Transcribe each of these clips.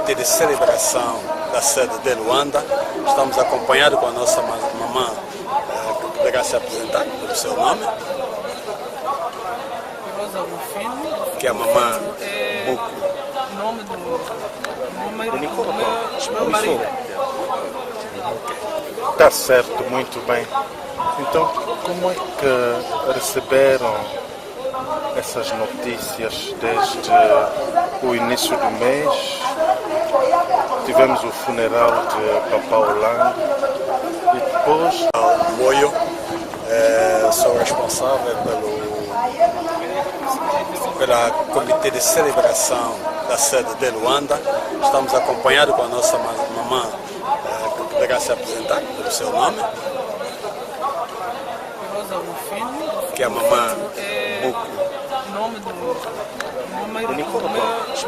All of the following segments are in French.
comitê de celebração da sede de Luanda. Estamos acompanhados com a nossa mamã, que poderá se apresentar pelo seu nome. Rosa Rufino. Que é a mamã Buco. O nome do meu marido. Está certo, muito bem. Então, como é que receberam essas notícias desde o início do mês? Tivemos o funeral de Papá Olang e depois... Moio, sou responsável pela comitê de celebração da sede de Luanda. Estamos acompanhados com a nossa mamã, que poderá se apresentar pelo seu nome. Rosa Rufino. Que é a mamã Buco. O nome do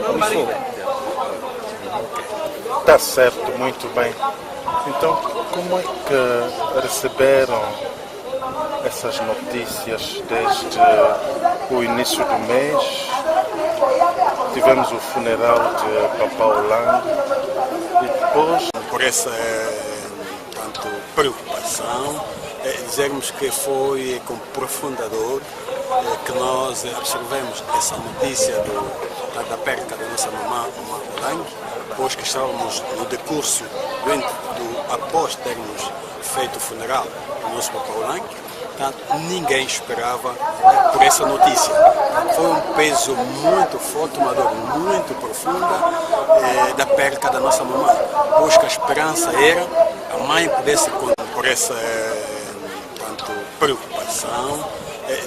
meu marido. Está certo, muito bem. Então, como é que receberam essas notícias desde o início do mês? Tivemos o funeral de Papá Olang e depois... Por essa preocupação, dizermos que foi com profunda dor que nós absorvemos essa notícia da perca da nossa mamã Olang, pois que estávamos no decurso após termos feito o funeral do nosso Papá Olang. Portanto, ninguém esperava por essa notícia. Foi um peso muito forte, uma dor muito profunda da perca da nossa mamãe, pois que a esperança era a mãe pudesse, por essa preocupação,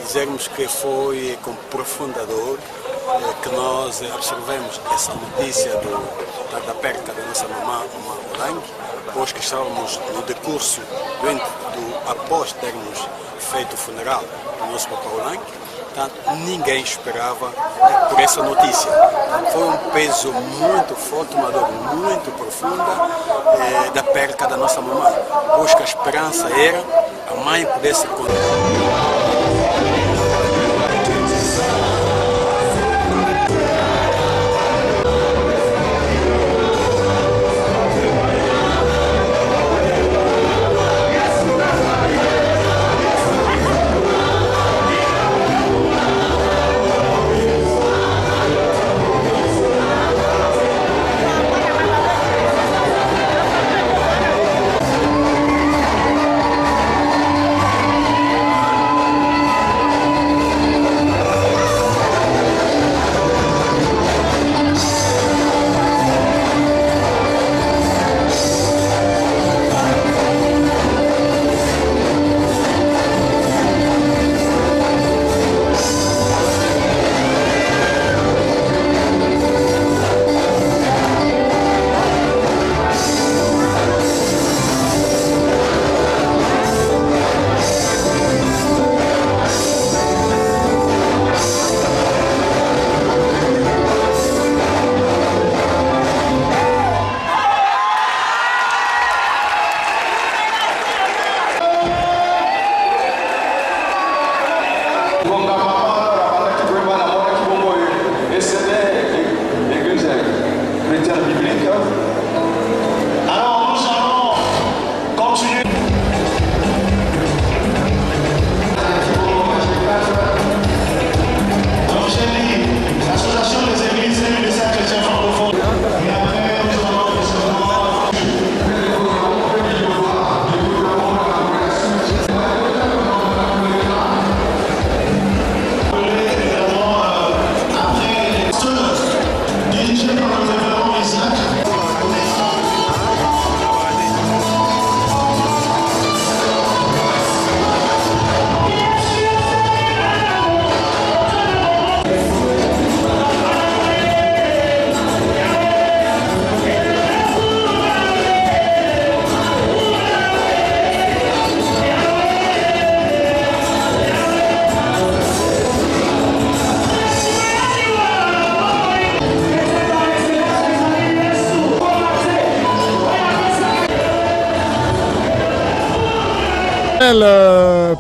dizermos que foi com profunda dor que nós absorvemos essa notícia da perca da nossa mamã Olang, pois que estávamos no decurso após termos feito o funeral do nosso Papá Olang. Portanto, ninguém esperava por essa notícia. Foi um peso muito forte, uma dor muito profunda da perca da nossa mamãe, pois que a esperança era a mãe pudesse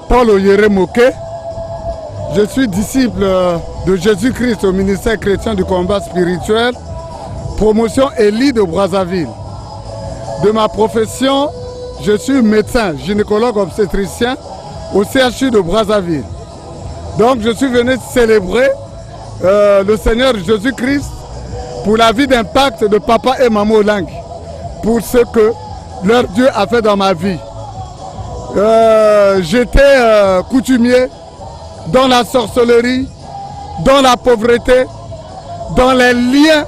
Paul Oyeremoke. Je suis disciple de Jésus-Christ au ministère chrétien du combat spirituel promotion Élie de Brazzaville. De ma profession, je suis médecin, gynécologue obstétricien au CHU de Brazzaville. Donc je suis venu célébrer le Seigneur Jésus-Christ pour la vie d'impact de papa et maman Olang, pour ce que leur Dieu a fait dans ma vie. J'étais coutumier dans la sorcellerie, dans la pauvreté, dans les liens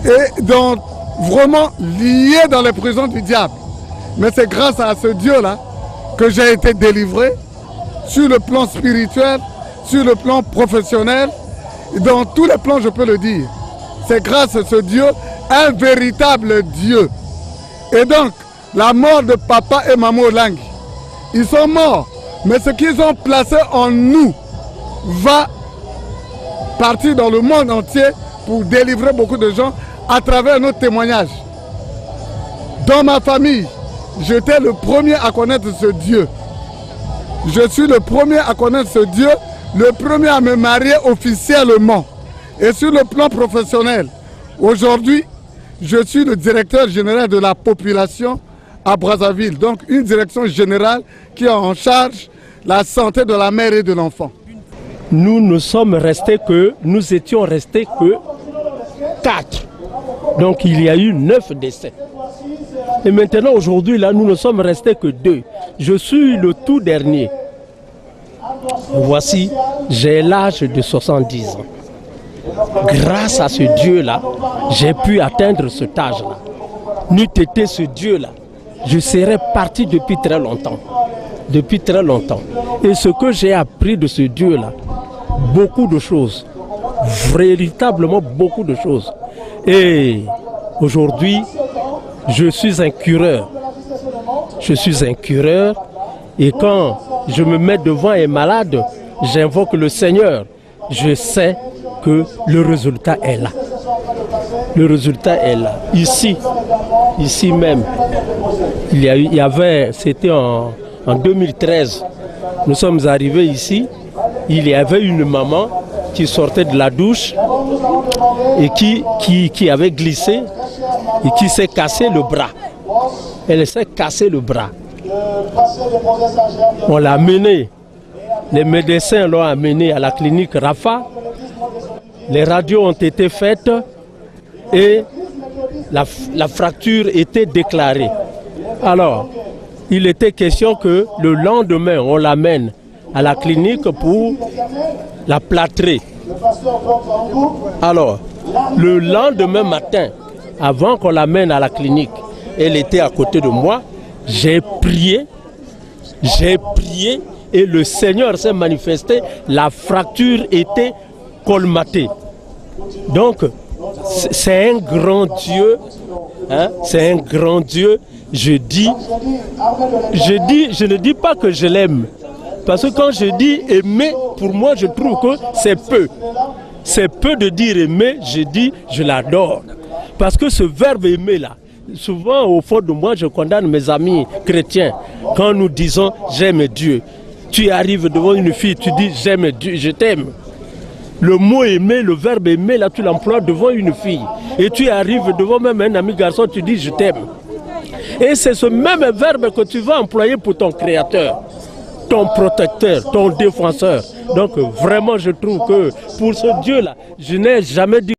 et dans, vraiment lié dans les prisons du diable. Mais c'est grâce à ce Dieu-là que j'ai été délivré sur le plan spirituel, sur le plan professionnel, dans tous les plans je peux le dire. C'est grâce à ce Dieu, un véritable Dieu. Et donc, la mort de papa et maman Olang, ils sont morts, mais ce qu'ils ont placé en nous va partir dans le monde entier pour délivrer beaucoup de gens à travers nos témoignages. Dans ma famille, j'étais le premier à connaître ce Dieu. Je suis le premier à connaître ce Dieu, le premier à me marier officiellement. Et sur le plan professionnel, aujourd'hui, je suis le directeur général de la population à Brazzaville. Donc une direction générale qui a en charge la santé de la mère et de l'enfant. Nous étions restés que 4. Donc il y a eu 9 décès. Et maintenant aujourd'hui là, nous ne sommes restés que 2. Je suis le tout dernier. Voici, j'ai l'âge de 70 ans. Grâce à ce Dieu-là, j'ai pu atteindre cet âge-là. N'eût été ce Dieu-là, je serais parti depuis très longtemps. Depuis très longtemps. Et ce que j'ai appris de ce Dieu-là, beaucoup de choses. Véritablement beaucoup de choses. Et aujourd'hui, je suis un cureur. Je suis un cureur. Et quand je me mets devant un malade, j'invoque le Seigneur. Je sais que le résultat est là. Le résultat est là. Ici même, c'était en 2013, nous sommes arrivés ici, il y avait une maman qui sortait de la douche et qui avait glissé et qui s'est cassé le bras. Elle s'est cassé le bras. On l'a amenée, les médecins l'ont amenée à la clinique Rafa. Les radios ont été faites et la fracture était déclarée. Alors, il était question que le lendemain, on l'amène à la clinique pour la plâtrer. Alors, le lendemain matin, avant qu'on l'amène à la clinique, elle était à côté de moi, j'ai prié et le Seigneur s'est manifesté, la fracture était colmatée. Donc, c'est un grand Dieu, hein? C'est un grand Dieu. Je ne dis pas que je l'aime. Parce que quand je dis aimer, pour moi, je trouve que c'est peu. C'est peu de dire aimer, je dis je l'adore. Parce que ce verbe aimer là, souvent au fond de moi, je condamne mes amis chrétiens. Quand nous disons j'aime Dieu, tu arrives devant une fille, tu dis j'aime Dieu, je t'aime. Le mot aimer, le verbe aimer, là tu l'emploies devant une fille. Et tu arrives devant même un ami garçon, tu dis je t'aime. Et c'est ce même verbe que tu vas employer pour ton créateur, ton protecteur, ton défenseur. Donc vraiment je trouve que pour ce Dieu-là, je n'ai jamais dit